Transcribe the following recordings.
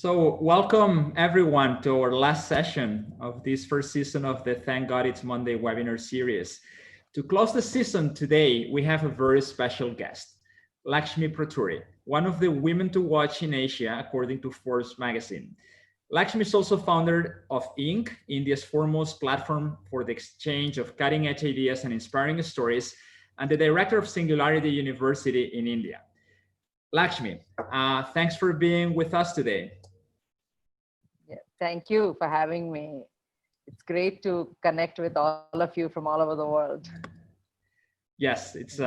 So welcome everyone to our last session of this first season of the Thank God It's Monday webinar series. To close the season today, we have a very special guest, Lakshmi Pratury, one of the women to watch in Asia, according to Forbes magazine. Lakshmi is also founder of Inc., India's foremost platform for the exchange of cutting-edge ideas and inspiring stories, and the director of Singularity University in India. Lakshmi, thanks for being with us today. Yeah, thank you for having me. It's great to connect with all of you from all over the world. Yes, it's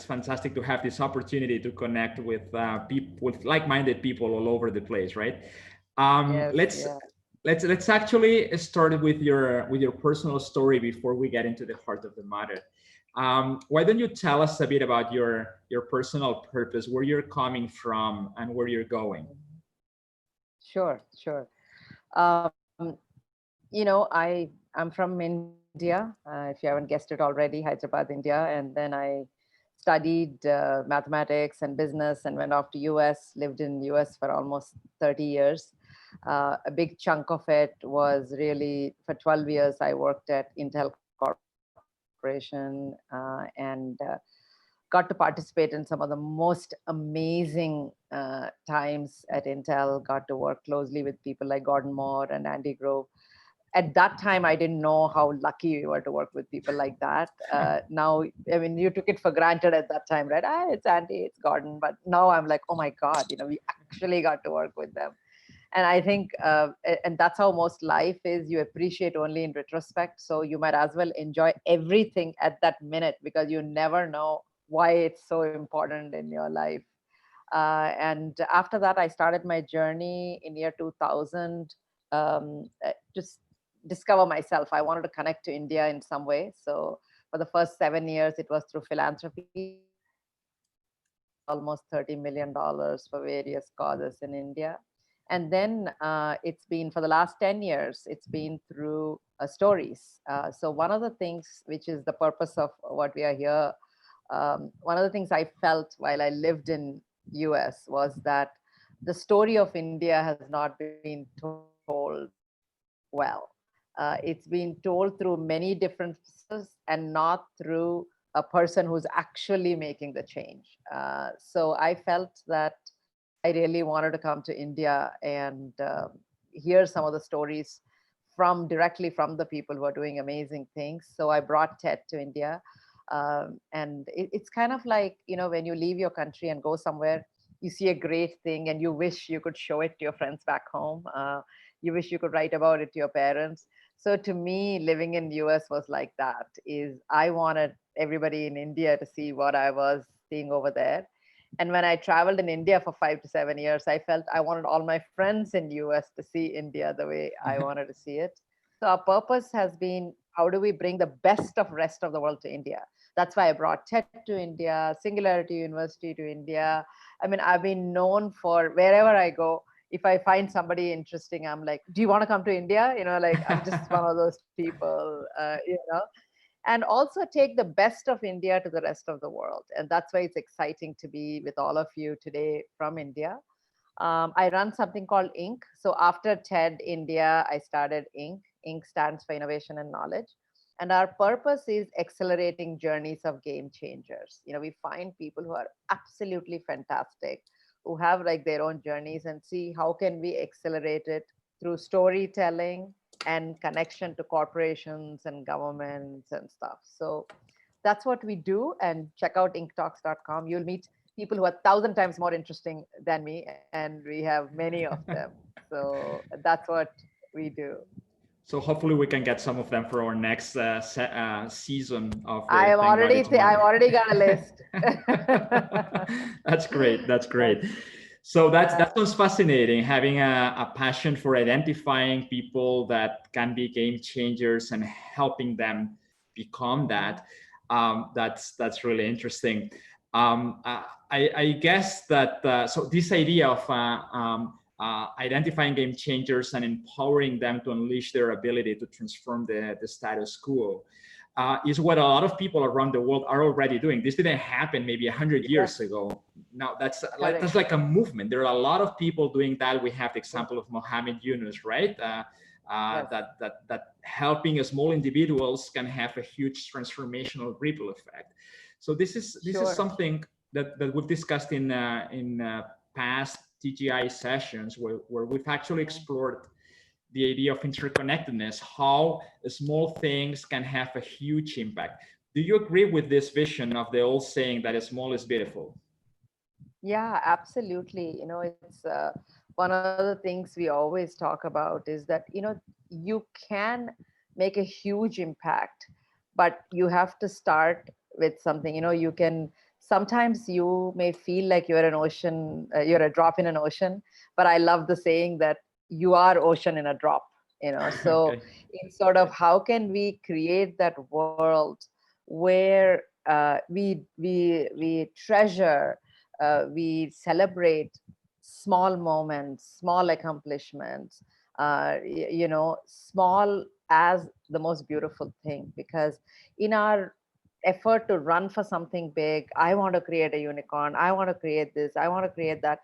fantastic to have this opportunity to connect with people, with like-minded people all over the place, right? Yes, Let's actually start with your personal story before we get into the heart of the matter. Why don't you tell us a bit about your personal purpose, where you're coming from, and where you're going? Sure. Um, I'm from India, if you haven't guessed it already, Hyderabad, India. And then I studied mathematics and business and went off to US, lived in US for almost 30 years. A big chunk of it was really, for 12 years, I worked at Intel Corporation and got to participate in some of the most amazing times at Intel, got to work closely with people like Gordon Moore and Andy Grove. At that time, I didn't know how lucky we were to work with people like that. Now, I mean, you took it for granted at that time, right? It's Andy, it's Gordon. But now I'm like, oh my God, we actually got to work with them. And I think, and that's how most life is, you appreciate only in retrospect. So you might as well enjoy everything at that minute because you never know why it's so important in your life. And after that, I started my journey in year 2000, just discover myself. I wanted to connect to India in some way. So for the first 7 years, it was through philanthropy, almost $30 million for various causes in India. And then it's been, for the last 10 years, it's been through stories. So one of the things, which is the purpose of what we are here, one of the things I felt while I lived in US was that the story of India has not been told well. It's been told through many different sources and not through a person who's actually making the change. So I felt that I really wanted to come to India and hear some of the stories directly from the people who are doing amazing things. So I brought TED to India. And it's kind of like, when you leave your country and go somewhere, you see a great thing and you wish you could show it to your friends back home. You wish you could write about it to your parents. So to me, living in the US was like that, I wanted everybody in India to see what I was seeing over there. And when I traveled in India for 5 to 7 years, I felt I wanted all my friends in the US to see India the way I wanted to see it. So our purpose has been, how do we bring the best of rest of the world to India? That's why I brought TED to India, Singularity University to India. I mean, I've been known for wherever I go, if I find somebody interesting, I'm like, do you want to come to India? I'm just one of those people, and also take the best of India to the rest of the world. And that's why it's exciting to be with all of you today from India. I run something called Inc. So after TED India, I started Inc. Inc. stands for Innovation and Knowledge. And our purpose is accelerating journeys of game changers. We find people who are absolutely fantastic, who have like their own journeys, and see how can we accelerate it through storytelling and connection to corporations and governments and stuff. So that's what we do. And check out inktalks.com. You'll meet people who are 1,000 times more interesting than me, and we have many of them. So that's what we do. So hopefully we can get some of them for our next season of the I've already got a list. That's great. That's great. So that sounds fascinating, having a passion for identifying people that can be game changers and helping them become that. That's really interesting. I guess that so this idea of identifying game changers and empowering them to unleash their ability to transform the status quo is what a lot of people around the world are already doing. This didn't happen maybe 100 years ago. now that's like a movement. There are a lot of people doing that. We have the example of Mohammed Yunus, right? Yes. That helping small individuals can have a huge transformational ripple effect. So this is something that we've discussed in past TGI sessions where we've actually explored the idea of interconnectedness, how small things can have a huge impact. Do you agree with this vision of the old saying that small is beautiful? Yeah, absolutely. It's one of the things we always talk about is that, you can make a huge impact, but you have to start with something. Sometimes you may feel like you're an ocean, you're a drop in an ocean, but I love the saying that you are ocean in a drop, So Okay. it's sort of how can we create that world where we treasure, we celebrate small moments, small accomplishments, small as the most beautiful thing. Because in our effort to run for something big, I want to create a unicorn, I want to create this, I want to create that,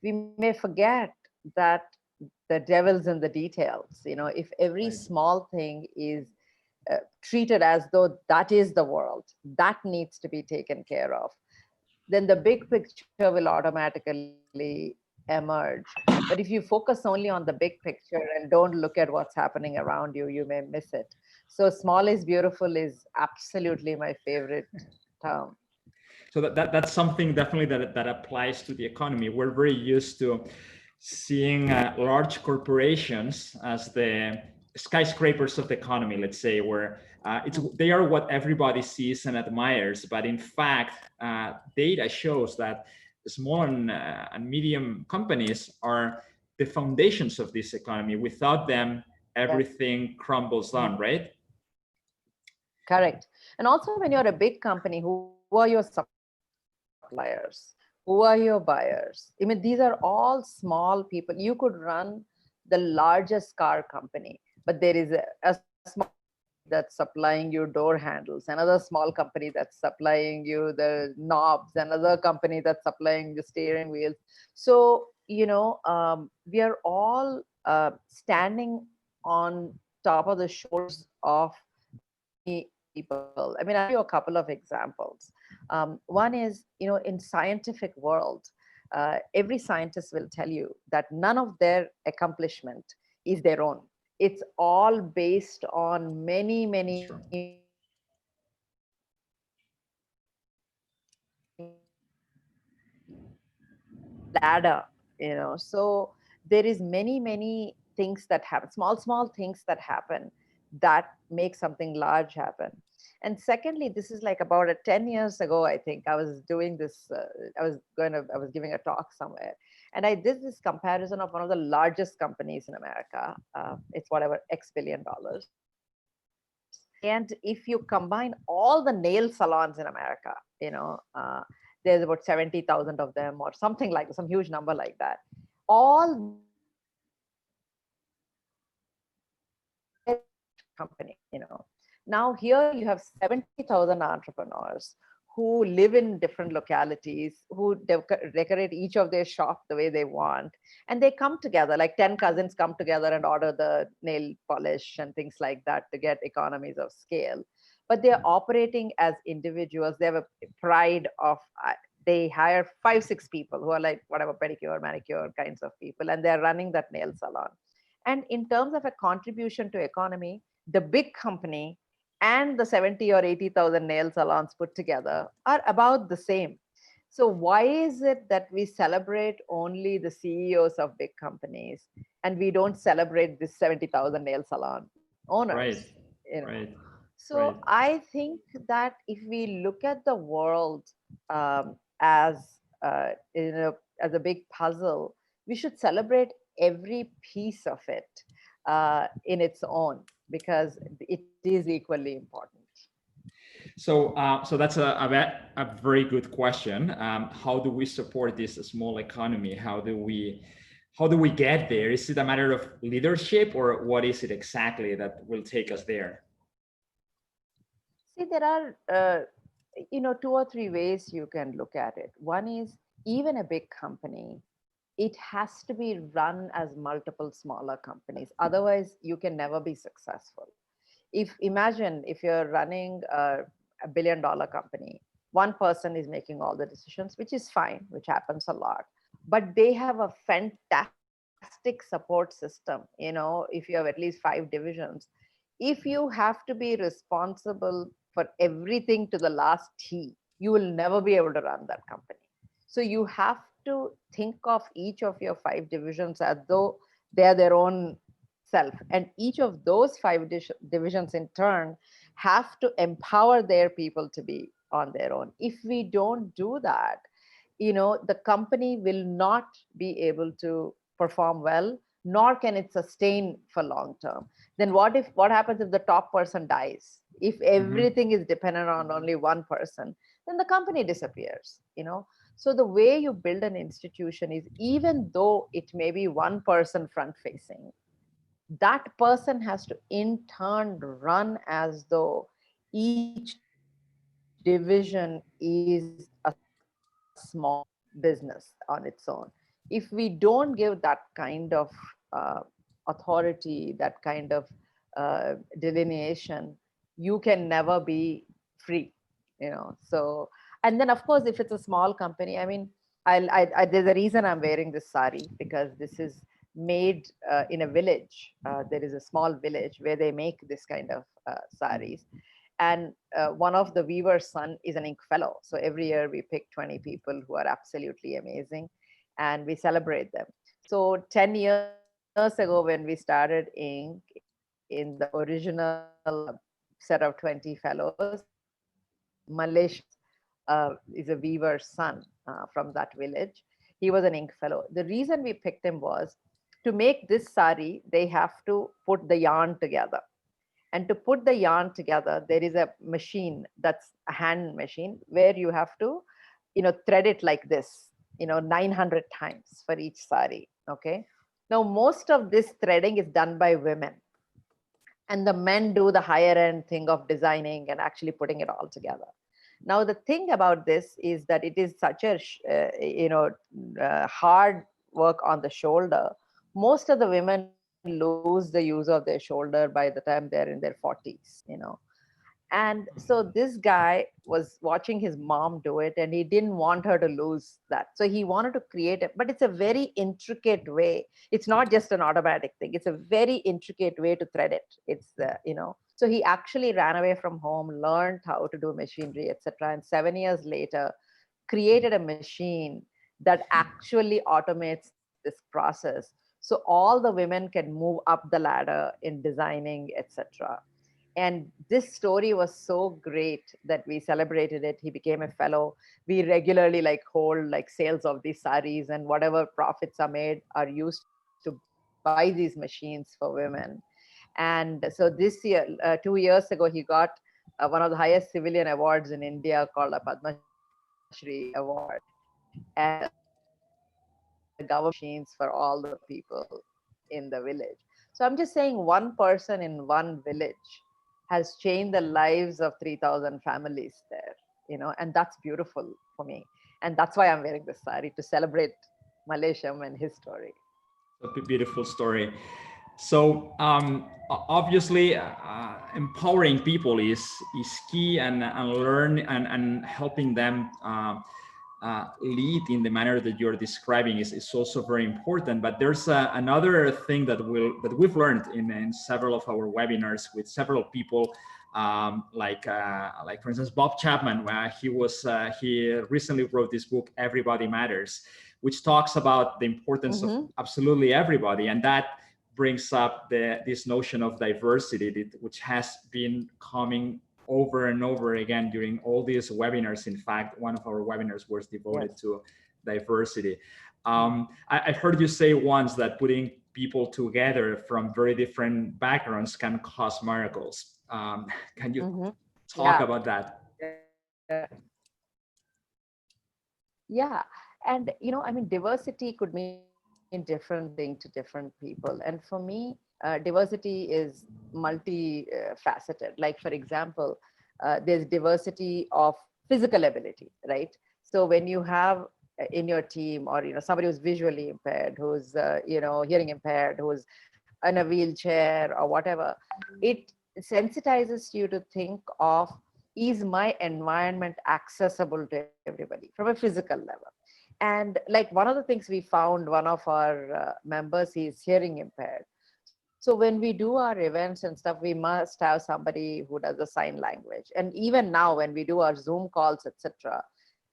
we may forget that the devil's in the details. If every small thing is treated as though that is the world, that needs to be taken care of, then the big picture will automatically emerge. But if you focus only on the big picture and don't look at what's happening around you, you may miss it. So small is beautiful is absolutely my favorite term. So that's something definitely that applies to the economy. We're very used to seeing large corporations as the skyscrapers of the economy, let's say, where they are what everybody sees and admires. But in fact, data shows that small and medium companies are the foundations of this economy. Without them, everything crumbles down, right? Correct. And also, when you're a big company, who are your suppliers? Who are your buyers? I mean, these are all small people. You could run the largest car company, but there is a small that's supplying you door handles, another small company that's supplying you the knobs, another company that's supplying the steering wheels. So, we are all standing on top of the shoulders of people. I mean, I'll give you a couple of examples. One is, in scientific world, every scientist will tell you that none of their accomplishment is their own. It's all based on many, many ladder, So there is many things that happen, small things that happen that make something large happen. And secondly, this is like about 10 years ago, I think I was doing this, I was giving a talk somewhere, and I did this comparison of one of the largest companies in America. It's whatever, X billion dollars. And if you combine all the nail salons in America, there's about 70,000 of them or something like some huge number like that. All company, Now here you have 70,000 entrepreneurs who live in different localities, who decorate each of their shop the way they want. And they come together, like 10 cousins come together and order the nail polish and things like that to get economies of scale. But they're operating as individuals. They have a pride of, they hire 5-6 people who are like whatever, pedicure, manicure kinds of people, and they're running that nail salon. And in terms of a contribution to economy, the big company and the 70 or 80,000 nail salons put together are about the same. So why is it that we celebrate only the CEOs of big companies and we don't celebrate the 70,000 nail salon owners? Right. So I think that if we look at the world as as a big puzzle, we should celebrate every piece of it in its own, because it is equally important. So, so that's a very good question. How do we support this small economy? How do we get there? Is it a matter of leadership, or what is it exactly that will take us there? See, there are 2 or 3 ways you can look at it. One is even a big company, it has to be run as multiple smaller companies. Otherwise, you can never be successful. If imagine if you're running a $1 billion company, one person is making all the decisions, which is fine, which happens a lot, but they have a fantastic support system. If you have at least 5 divisions, if you have to be responsible for everything to the last T, you will never be able to run that company. So you have to think of each of your 5 divisions as though they are their own self. And each of those divisions in turn have to empower their people to be on their own. If we don't do that, the company will not be able to perform well, nor can it sustain for long term. Then what happens if the top person dies? If everything is dependent on only one person, then the company disappears. So the way you build an institution is, even though it may be one person front facing, that person has to in turn run as though each division is a small business on its own. If we don't give that kind of authority, that kind of delineation, you can never be free. So, and then of course, if it's a small company, I mean, there's a reason I'm wearing this sari, because this is made in a village. There is a small village where they make this kind of saris. And one of the weaver's son is an ink fellow. So every year we pick 20 people who are absolutely amazing and we celebrate them. So 10 years ago, when we started ink in the original set of 20 fellows, Malaysia is a weaver's son from that village. He was an ink fellow. The reason we picked him was, to make this sari, they have to put the yarn together. And to put the yarn together, there is a machine, that's a hand machine, where you have to, thread it like this, 900 times for each sari. Okay. Now, most of this threading is done by women, and the men do the higher end thing of designing and actually putting it all together. Now, the thing about this is that it is such a, hard work on the shoulder. Most of the women lose the use of their shoulder by the time they're in their 40s. And so this guy was watching his mom do it, and he didn't want her to lose that. So he wanted to create it, but it's a very intricate way. It's not just an automatic thing. It's a very intricate way to thread it. So he actually ran away from home, learned how to do machinery, etc. And 7 years later, created a machine that actually automates this process. So all the women can move up the ladder in designing, etc. And this story was so great that we celebrated it. He became a fellow. We regularly hold sales of these saris, and whatever profits are made are used to buy these machines for women. And so this year, 2 years ago, he got one of the highest civilian awards in India, called a Padma Shri award. And the government machines for all the people in the village. So I'm just saying, one person in one village has changed the lives of 3,000 families there, and that's beautiful for me. And that's why I'm wearing this sari, to celebrate Malaysia and his story. A beautiful story. So obviously, empowering people is key, and learn and helping them lead in the manner that you're describing is also very important. But there's another thing that we've learned in several of our webinars with several people, like for instance Bob Chapman, where he recently wrote this book, Everybody Matters, which talks about the importance of absolutely everybody, and that brings up this notion of diversity, which has been coming over and over again during all these webinars. In fact, one of our webinars was devoted to diversity. I heard you say once that putting people together from very different backgrounds can cause miracles. Can you talk about that? Yeah. And, diversity could mean different thing to different people. And for me, diversity is multi-faceted. Like, for example, there's diversity of physical ability, right? So when you have in your team, or somebody who's visually impaired, who's hearing impaired, who's in a wheelchair or whatever, it sensitizes you to think of, is my environment accessible to everybody from a physical level? And like one of the things we found, one of our members, he's hearing impaired. So when we do our events and stuff, we must have somebody who does the sign language. And even now when we do our Zoom calls, etc.,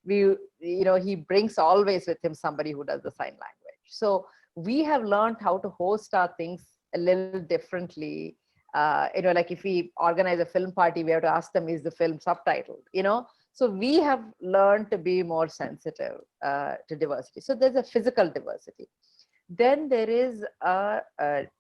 he brings always with him somebody who does the sign language. So we have learned how to host our things a little differently. Like if we organize a film party, we have to ask them, is the film subtitled? So we have learned to be more sensitive to diversity. So there's a physical diversity. Then there is a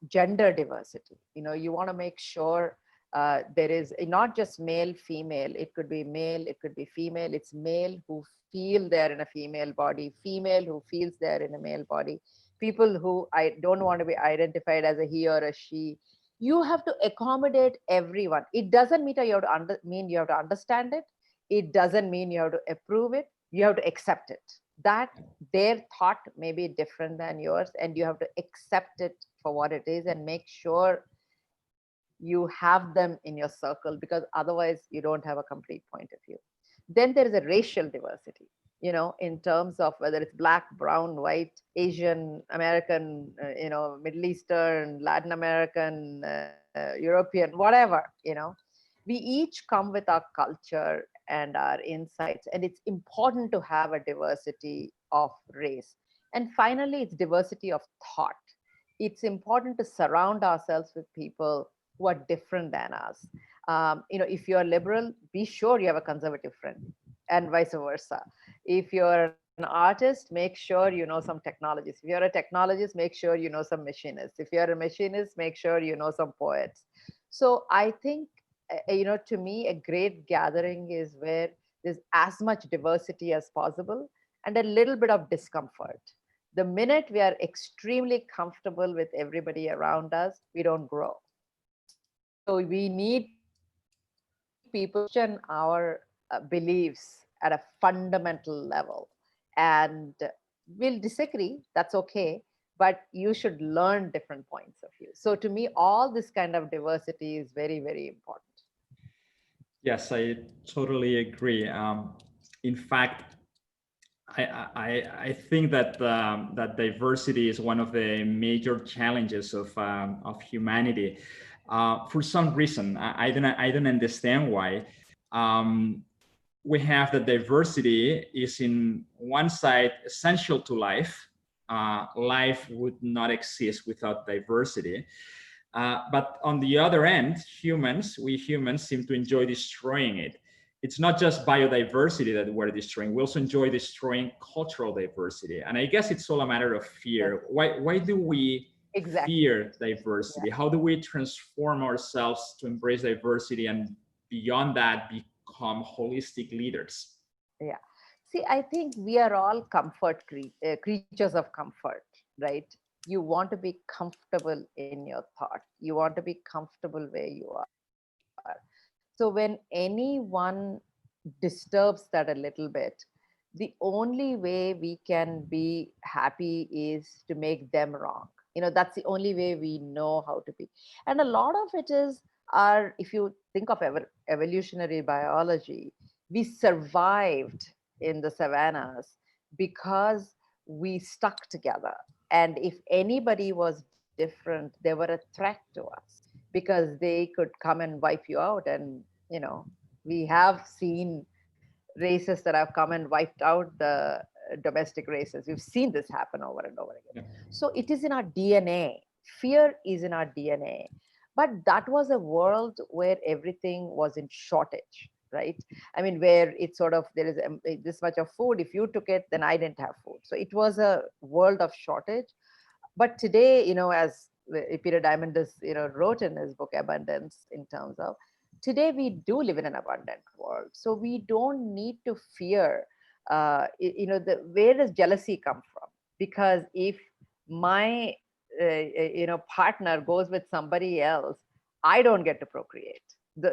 gender diversity. You want to make sure there is not just male, female. It could be male, it could be female. It's male who feel they're in a female body, female who feels they're in a male body, people who I don't want to be identified as a he or a she. You have to accommodate everyone. It doesn't mean you have to mean you have to understand it. It doesn't mean you have to approve it. You have to accept it. That their thought may be different than yours, and you have to accept it for what it is and make sure you have them in your circle, because otherwise you don't have a complete point of view. Then there is a racial diversity, in terms of whether it's black, brown, white, Asian, American, Middle Eastern, Latin American, European, whatever. We each come with our culture and our insights, and it's important to have a diversity of race. And finally, it's diversity of thought. It's important to surround ourselves with people who are different than us. If you're liberal, be sure you have a conservative friend, and vice versa. If you're an artist, make sure you know some technologists. If you're a technologist, make sure you know some machinists. If you're a machinist, make sure you know some poets. So I think, to me, a great gathering is where there's as much diversity as possible and a little bit of discomfort. The minute we are extremely comfortable with everybody around us, we don't grow. So we need people to question our beliefs at a fundamental level. And we'll disagree, that's okay, but you should learn different points of view. So to me, all this kind of diversity is very, very important. Yes, I totally agree. In fact, I think that that diversity is one of the major challenges of humanity. For some reason, I don't understand why. We have that diversity is in one side essential to life. Life would not exist without diversity. But on the other end, we humans seem to enjoy destroying it. It's not just biodiversity that we're destroying. We also enjoy destroying cultural diversity. And I guess it's all a matter of fear. Why do we fear diversity? Yeah. How do we transform ourselves to embrace diversity and beyond that become holistic leaders? Yeah. See, I think we are all creatures of comfort, right? You want to be comfortable in your thought. You want to be comfortable where you are. So when anyone disturbs that a little bit, the only way we can be happy is to make them wrong. That's the only way we know how to be. And a lot of it is if you think of evolutionary biology, we survived in the savannas because we stuck together. And if anybody was different, they were a threat to us because they could come and wipe you out. And, we have seen races that have come and wiped out the domestic races. We've seen this happen over and over again. Yeah. So it is in our DNA. Fear is in our DNA. But that was a world where everything was in shortage, right? I mean, where it's sort of, there is this much of food. If you took it, then I didn't have food. So it was a world of shortage. But today, as Peter Diamandis, wrote in his book Abundance, in terms of today we do live in an abundant world. So we don't need to fear, where does jealousy come from? Because if my, partner goes with somebody else, I don't get to procreate.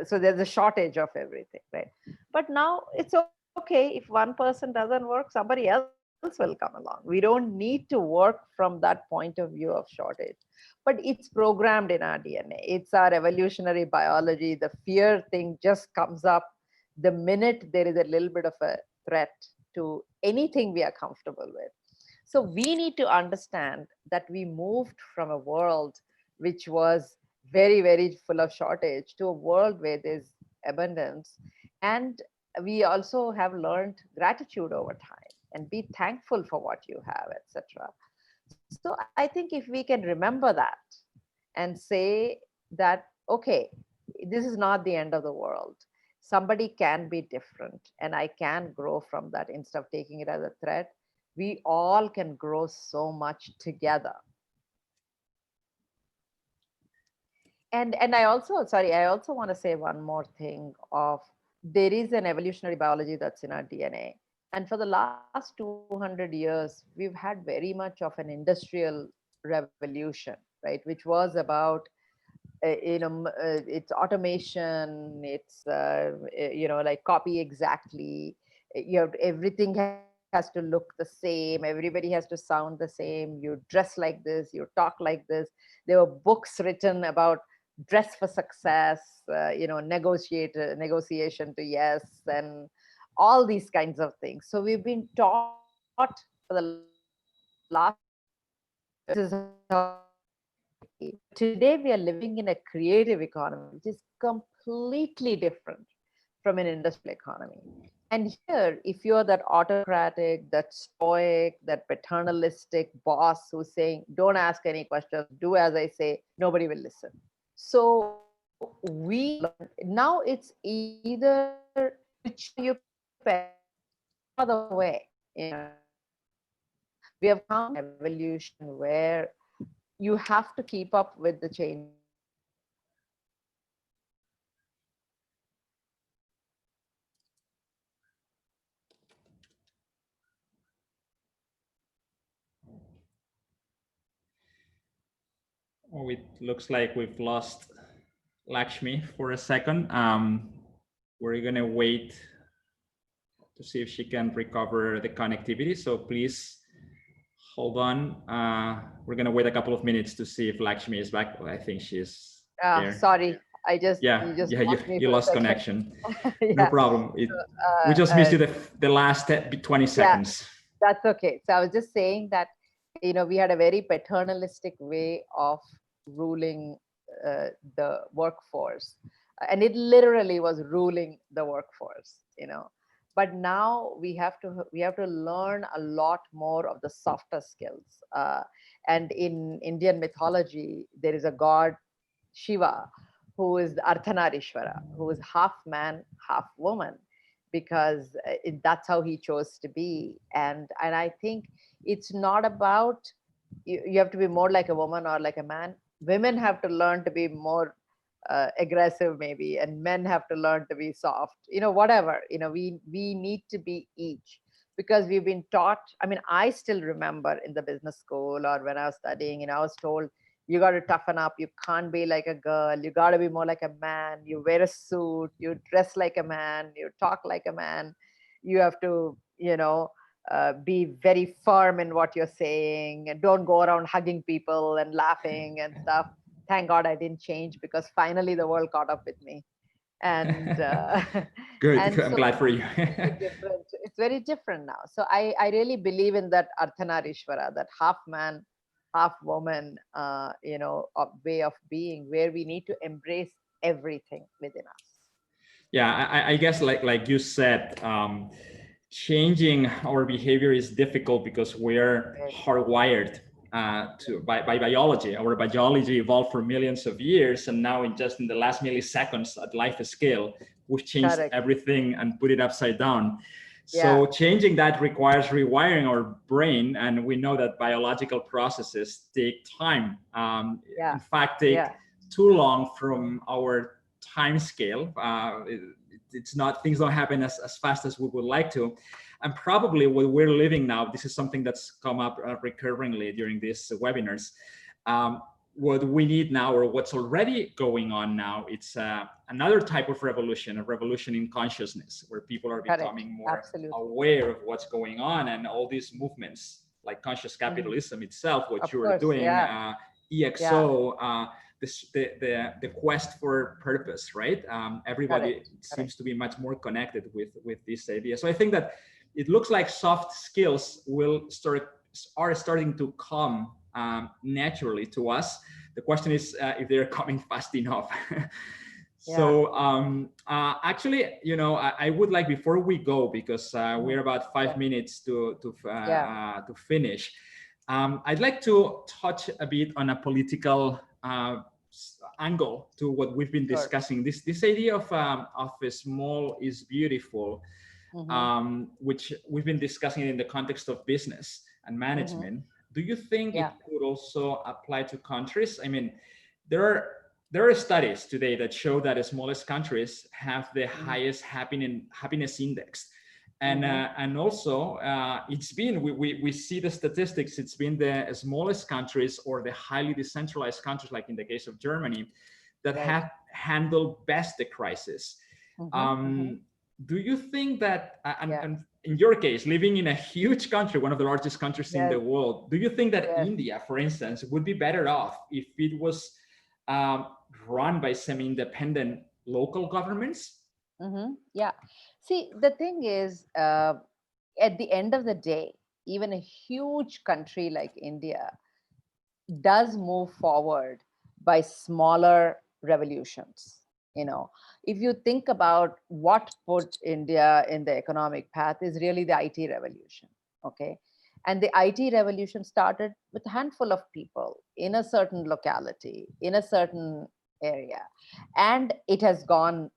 So there's a shortage of everything, right? But now it's okay if one person doesn't work, somebody else will come along. We don't need to work from that point of view of shortage, but it's programmed in our DNA. It's our evolutionary biology. The fear thing just comes up the minute there is a little bit of a threat to anything we are comfortable with. So we need to understand that we moved from a world which was very, very full of shortage to a world where there's abundance. And we also have learned gratitude over time and be thankful for what you have, etc. So I think if we can remember that and say that, okay, this is not the end of the world. Somebody can be different and I can grow from that instead of taking it as a threat. We all can grow so much together. And I also, sorry, I also want to say one more thing of there is an evolutionary biology that's in our DNA. And for the last 200 years, we've had very much of an industrial revolution, right? Which was about, it's automation, it's, like copy exactly. You have everything has to look the same. Everybody has to sound the same. You dress like this, you talk like this. There were books written about dress for success, negotiation to yes, and all these kinds of things. So we've been taught for the last 200 years, but today we are living in a creative economy, which is completely different from an industrial economy. And here, if you're that autocratic, that stoic, that paternalistic boss who's saying, don't ask any questions, do as I say, nobody will listen. So we now it's either you change your parents or no other way. We have come to an evolution where you have to keep up with the change. Oh, it looks like we've lost Lakshmi for a second. We're going to wait to see if she can recover the connectivity. So please hold on. We're going to wait a couple of minutes to see if Lakshmi is back. I think she's there. Sorry, you lost connection. Yeah. No problem. We just missed you the last 20 seconds. Yeah, that's okay. So I was just saying that, we had a very paternalistic way of ruling the workforce, and it literally was ruling the workforce. But now we have to learn a lot more of the softer skills. And in Indian mythology, there is a god Shiva, who is the Ardhanarishvara, who is half man, half woman, because that's how he chose to be. And I think it's not about you have to be more like a woman or like a man. Women have to learn to be more aggressive, maybe, and men have to learn to be soft. Whatever. We need to be each, because we've been taught. I mean, I still remember in the business school or when I was studying, I was told, you got to toughen up. You can't be like a girl. You got to be more like a man. You wear a suit. You dress like a man. You talk like a man. You have to, be very firm in what you're saying, and don't go around hugging people and laughing and stuff. Thank God I didn't change, because finally the world caught up with me. And good. and I'm glad for you. It's very different now. So I really believe in that Ardhanarishvara, that half man, half woman, way of being, where we need to embrace everything within us. Yeah, I guess like you said, changing our behavior is difficult because we're hardwired by biology. Our biology evolved for millions of years, and now in the last milliseconds at life scale, we've changed everything and put it upside down. So changing that requires rewiring our brain, and we know that biological processes take time. In fact, take too long from our time scale. It's not, things don't happen as fast as we would like to. And probably what we're living now, this is something that's come up recurringly during these webinars. what we need now, or what's already going on now, it's another type of revolution, a revolution in consciousness, where people are becoming more aware of what's going on, and all these movements like conscious capitalism itself, what you are doing, EXO, the quest for purpose, right? Everybody seems to be much more connected with this idea. So I think that it looks like soft skills are starting to come naturally to us. The question is if they're coming fast enough. So actually, you know, I would like, before we go, because we're about 5 minutes to finish, I'd like to touch a bit on a political angle to what we've been discussing. This idea of a small is beautiful, which we've been discussing in the context of business and management. Do you think it could also apply to countries? I mean, there are studies today that show that the smallest countries have the highest happiness index. And also it's been, we see the statistics, it's been the smallest countries or the highly decentralized countries, like in the case of Germany, that have handled best the crisis. Do you think that, and in your case, living in a huge country, one of the largest countries in the world, do you think that India, for instance, would be better off if it was run by semi-independent local governments? Yeah. See, the thing is, at the end of the day, even a huge country like India does move forward by smaller revolutions. You know, if you think about what put India in the economic path, is really the IT revolution. Okay. And the IT revolution started with a handful of people in a certain locality, in a certain area, and it has gone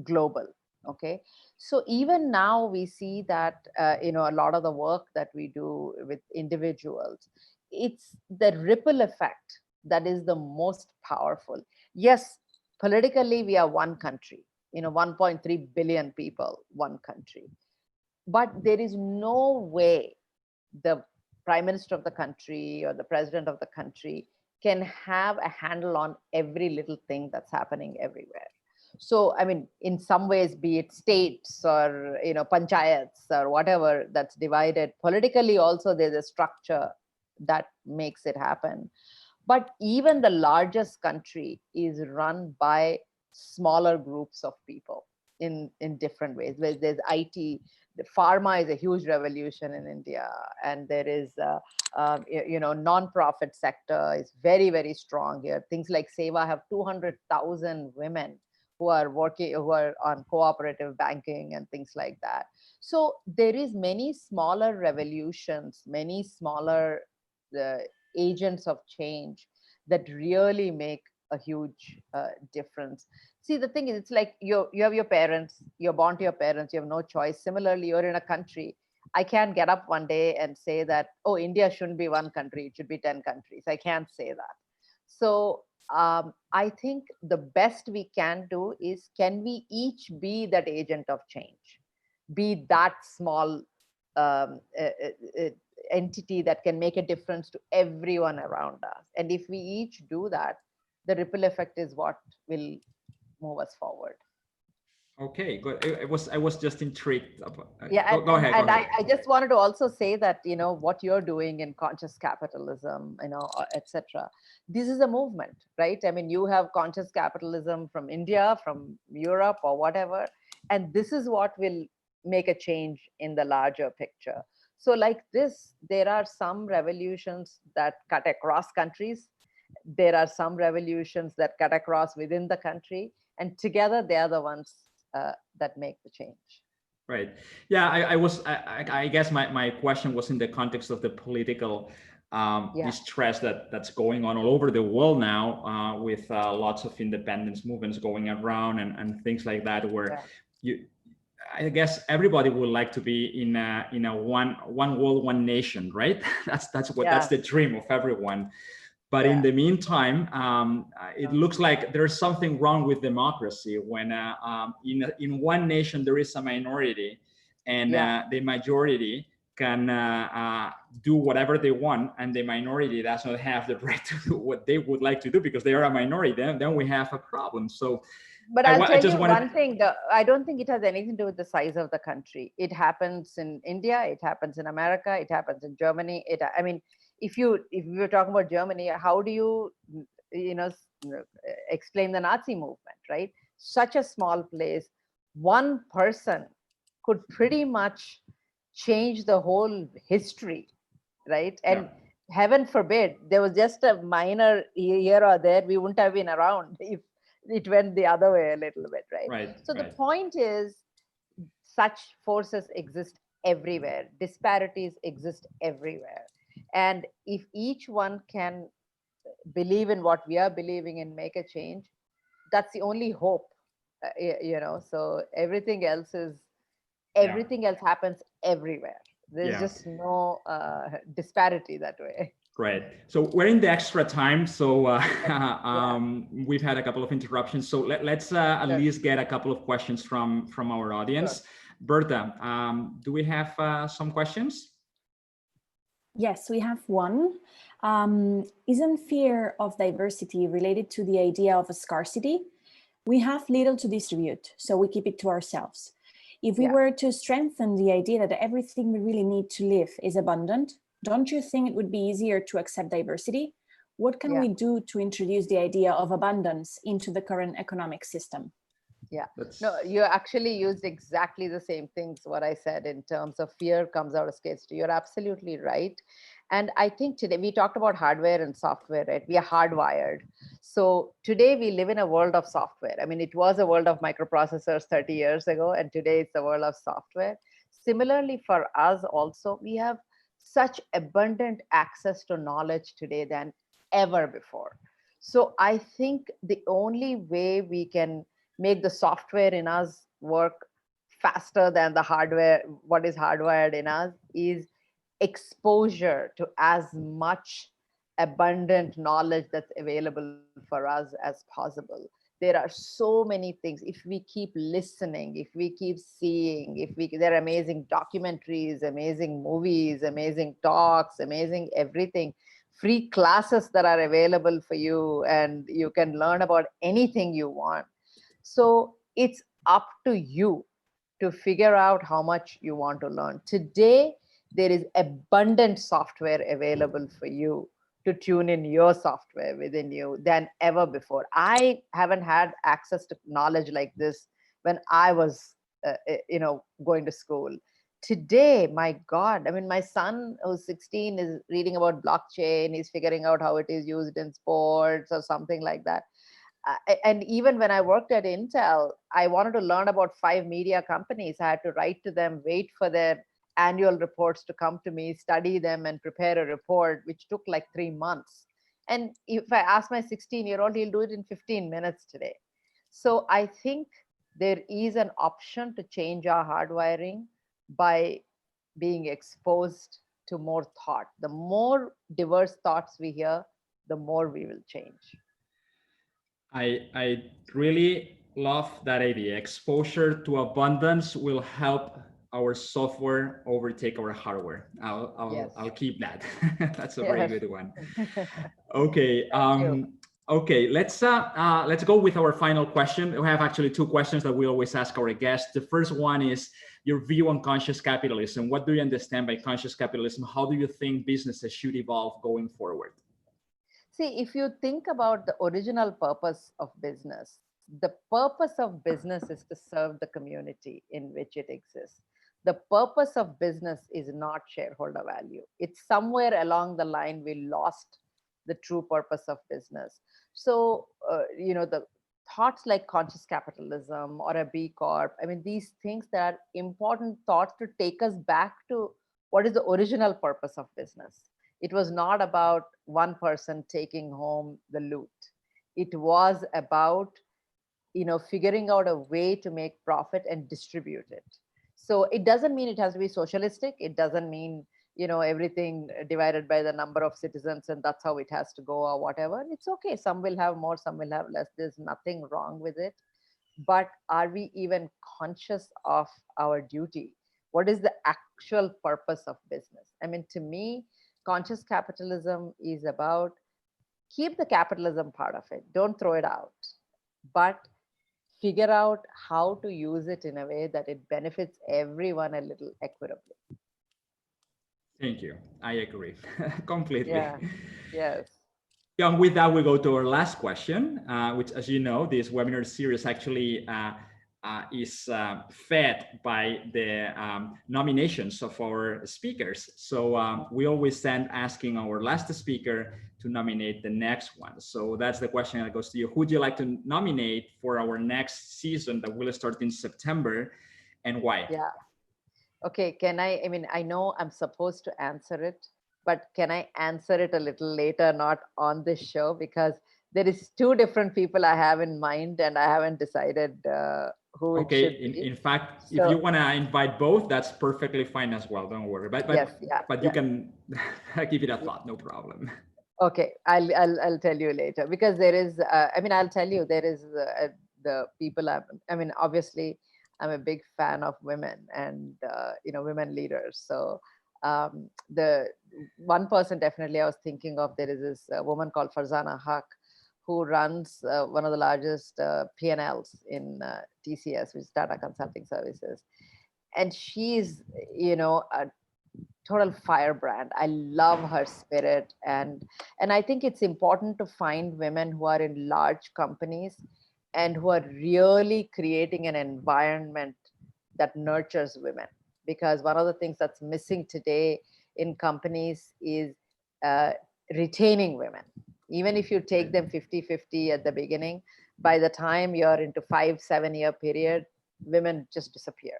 global. Okay. So even now we see that, you know, a lot of the work that we do with individuals, it's the ripple effect that is the most powerful. Yes, politically, we are one country, you know, 1.3 billion people, one country. But there is no way the prime minister of the country or the president of the country can have a handle on every little thing that's happening everywhere. So, I mean, in some ways, be it states or, you know, panchayats or whatever that's divided, politically also there's a structure that makes it happen. But even the largest country is run by smaller groups of people in different ways. There's IT, the pharma is a huge revolution in India, and there is, you know, non-profit sector is very, very strong here. Things like Seva have 200,000 women who are working, who are on cooperative banking and things like that. So there is many smaller revolutions, many smaller agents of change that really make a huge difference. See, the thing is, it's like you have your parents, you're born to your parents, you have no choice. Similarly, you're in a country. I can't get up one day and say that, oh, India shouldn't be one country, it should be 10 countries. I can't say that. So I think the best we can do is, can we each be that agent of change, be that small entity that can make a difference to everyone around us. And if we each do that, the ripple effect is what will move us forward. Okay, good. I was just intrigued. Yeah, go ahead. I just wanted to also say that, you know, what you're doing in conscious capitalism, you know, etc. This is a movement, right? I mean, you have conscious capitalism from India, from Europe, or whatever, and this is what will make a change in the larger picture. So, like this, there are some revolutions that cut across countries. There are some revolutions that cut across within the country, and together they are the ones that make the change. Right. Yeah, I guess my question was in the context of the political distress that's going on all over the world now, with lots of independence movements going around and things like that, where I guess everybody would like to be in a one world, one nation, right? That's the dream of everyone. But in the meantime, it looks like there's something wrong with democracy when in one nation there is a minority, and the majority can do whatever they want, and the minority does not have the right to do what they would like to do because they are a minority, then we have a problem. So but I'll tell you one thing, I don't think it has anything to do with the size of the country. It happens in India, it happens in America, it happens in Germany. I mean, if we were talking about Germany, how do you explain the Nazi movement, right? Such a small place, one person could pretty much change the whole history, right? And heaven forbid, there was just a minor here or there, we wouldn't have been around if it went the other way a little bit, right? So the point is, such forces exist everywhere. Disparities exist everywhere. And if each one can believe in what we are believing and make a change, that's the only hope, so everything else happens everywhere. There's just no disparity that way. Great. So we're in the extra time. So we've had a couple of interruptions. So let's at least get a couple of questions from our audience. Sure. Berta, do we have some questions? Yes, we have one. Isn't fear of diversity related to the idea of a scarcity? We have little to distribute, so we keep it to ourselves. If we were to strengthen the idea that everything we really need to live is abundant, don't you think it would be easier to accept diversity? What can we do to introduce the idea of abundance into the current economic system? Yeah, no, you actually used exactly the same things, what I said in terms of fear comes out of scarcity. You're absolutely right. And I think today we talked about hardware and software, right? We are hardwired. So today we live in a world of software. I mean, it was a world of microprocessors 30 years ago, and today it's a world of software. Similarly, for us also, we have such abundant access to knowledge today than ever before. So I think the only way we can make the software in us work faster than the hardware, what is hardwired in us, is exposure to as much abundant knowledge that's available for us as possible. There are so many things. If we keep listening, if we keep seeing, there are amazing documentaries, amazing movies, amazing talks, amazing everything, free classes that are available for you, and you can learn about anything you want. So it's up to you to figure out how much you want to learn. Today, there is abundant software available for you to tune in your software within you than ever before. I haven't had access to knowledge like this when I was, going to school. Today, my God, I mean, my son who's 16 is reading about blockchain. He's figuring out how it is used in sports or something like that. And even when I worked at Intel, I wanted to learn about 5 media companies. I had to write to them, wait for their annual reports to come to me, study them, and prepare a report, which took like 3 months. And if I ask my 16-year-old, he'll do it in 15 minutes today. So I think there is an option to change our hardwiring by being exposed to more thought. The more diverse thoughts we hear, the more we will change. I really love that idea. Exposure to abundance will help our software overtake our hardware. I'll keep that. That's a very good one. Okay. Okay. Let's go with our final question. We have actually 2 questions that we always ask our guests. The first one is your view on conscious capitalism. What do you understand by conscious capitalism? How do you think businesses should evolve going forward? See, if you think about the original purpose of business, the purpose of business is to serve the community in which it exists. The purpose of business is not shareholder value. It's somewhere along the line we lost the true purpose of business. So, the thoughts like conscious capitalism or a B Corp, I mean, these things that are important thoughts to take us back to what is the original purpose of business. It was not about one person taking home the loot. It was about, figuring out a way to make profit and distribute it. So it doesn't mean it has to be socialistic. It doesn't mean, everything divided by the number of citizens and that's how it has to go or whatever. It's okay. Some will have more, some will have less. There's nothing wrong with it. But are we even conscious of our duty? what is the actual purpose of business? I mean, to me, conscious capitalism is about keep the capitalism part of it. Don't throw it out, but figure out how to use it in a way that it benefits everyone a little equitably. Thank you. I agree completely. Yeah. Yes. Yeah, and with that, we go to our last question, which, as you know, this webinar series actually is fed by the nominations of our speakers. So we always send asking our last speaker to nominate the next one. So that's the question that goes to you. Who would you like to nominate for our next season that will start in September, and why? Yeah. Okay, can I mean, I know I'm supposed to answer it, but can I answer it a little later, not on this show? Because there is two different people I have in mind and I haven't decided who it should be. In fact, So, if you want to invite both, that's perfectly fine as well. Don't worry. But yes, you can give it a thought, no problem. Okay, I'll tell you later, because there is, I mean, I'll tell you, there is the people I mean, obviously, I'm a big fan of women and, you know, women leaders. So the one person definitely I was thinking of, there is this woman called Farzana Haq, who runs one of the largest P&Ls in TCS, which is Tata Consulting Services. And she's, you know, a total firebrand. I love her spirit. And I think it's important to find women who are in large companies and who are really creating an environment that nurtures women. Because one of the things that's missing today in companies is retaining women. Even if you take them 50-50 at the beginning, by the time you're into 5-7 year period, women just disappear.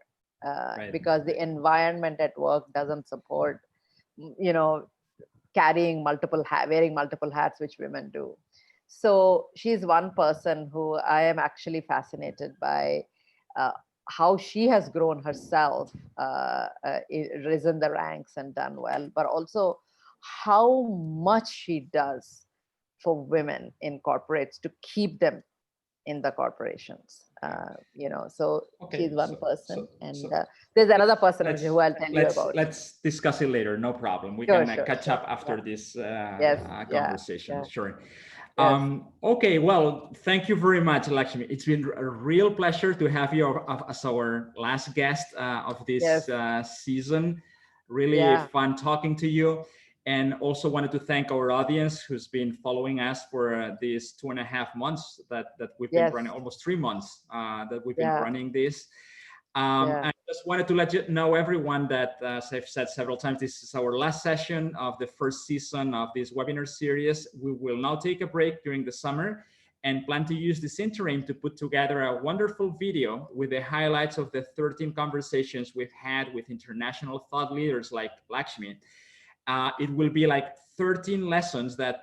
Because the environment at work doesn't support, you know, wearing multiple hats, which women do. So she's one person who I am actually fascinated by, how she has grown herself, risen the ranks and done well, but also how much she does for women in corporates to keep them in the corporations. You know, so she's one person, and there's another person who I'll tell you about. Let's discuss it later. No problem. We can catch up after this conversation. Sure. Yes. Okay. Well, thank you very much, Lakshmi. It's been a real pleasure to have you as our last guest of this season. Really fun talking to you. And also wanted to thank our audience who's been following us for these 2.5 months that we've been running, almost 3 months that we've been running this. I just wanted to let you know, everyone, that as I've said several times, this is our last session of the first season of this webinar series. We will now take a break during the summer and plan to use this interim to put together a wonderful video with the highlights of the 13 conversations we've had with international thought leaders like Lakshmi. It will be like 13 lessons that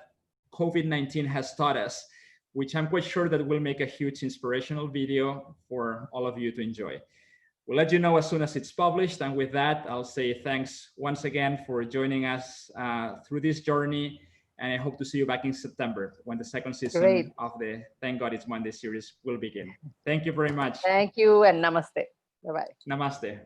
COVID-19 has taught us, which I'm quite sure that will make a huge inspirational video for all of you to enjoy. We'll let you know as soon as it's published. And with that, I'll say thanks once again for joining us through this journey. And I hope to see you back in September when the second season of the Thank God It's Monday series will begin. Thank you very much. Thank you, and namaste. Bye-bye. Namaste.